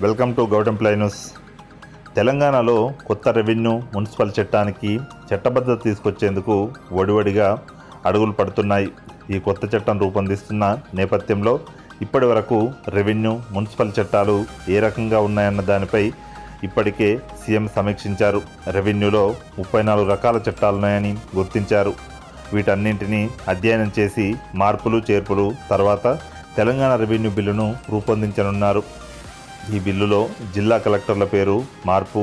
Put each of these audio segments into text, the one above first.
Welcome to govt employ news. తెలంగాణలో కొత్త revenue municipal చట్టానికి చట్టబద్ధత తీసుకొచ్చేందుకు వడివడిగా అడుగులు పడుతున్నాయి. ఈ కొత్త చట్టం రూపొందిస్తున్న నేపథ్యంలో ఇప్పటి వరకు రెవెన్యూ మున్సిపల్ చట్టాలు ఏ రకంగా ఉన్నాయన్న దానిపై ఇప్పటికే సీఎం సమీక్షించారు. రెవెన్యూలో 34 రకాల చట్టాలున్నాయని గుర్తించారు. వీటన్నింటినీ అధ్యయనం చేసి మార్పులు చేర్పులు తర్వాత తెలంగాణ రెవెన్యూ బిల్లును రూపొందించనున్నారు. ఈ బిల్లులో జిల్లా కలెక్టర్ల పేరు మార్పు,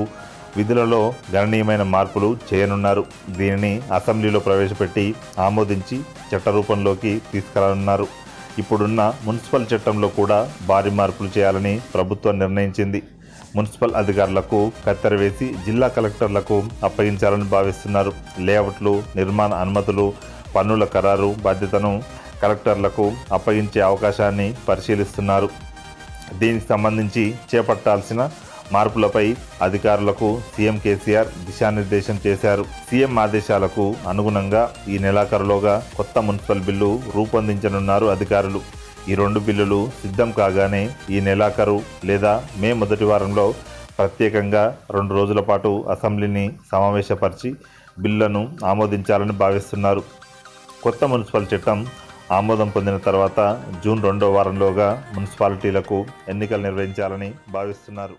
విధులలో గణనీయమైన మార్పులు చేయనున్నారు. దీనిని అసెంబ్లీలో ప్రవేశపెట్టి ఆమోదించి చట్టరూపంలోకి తీసుకురానున్నారు. ఇప్పుడున్న మున్సిపల్ చట్టంలో కూడా భారీ మార్పులు చేయాలని ప్రభుత్వం నిర్ణయించింది. మున్సిపల్ అధికారులకు కత్తెర వేసి జిల్లా కలెక్టర్లకు అప్పగించాలని భావిస్తున్నారు. లేఅవుట్లు, నిర్మాణ అనుమతులు, పన్నుల ఖరారు బాధ్యతను కలెక్టర్లకు అప్పగించే అవకాశాన్ని పరిశీలిస్తున్నారు. దీనికి సంబంధించి చేపట్టాల్సిన మార్పులపై అధికారులకు సీఎం కేసీఆర్ దిశానిర్దేశం చేశారు. సీఎం ఆదేశాలకు అనుగుణంగా ఈ నెలాఖరులోగా కొత్త మున్సిపల్ బిల్లు రూపొందించనున్నారు అధికారులు. ఈ 2 బిల్లులు సిద్ధం కాగానే ఈ నెలాఖరు లేదా మే మొదటి వారంలో ప్రత్యేకంగా 2 రోజుల పాటు అసెంబ్లీని సమావేశపరిచి బిల్లులను ఆమోదించాలని భావిస్తున్నారు. కొత్త మున్సిపల్ చట్టం ఆమోదం పొందిన తర్వాత జూన్ 2వ వారంలోగా మున్సిపాలిటీలకు ఎన్నికలు నిర్వహించాలని భావిస్తున్నారు.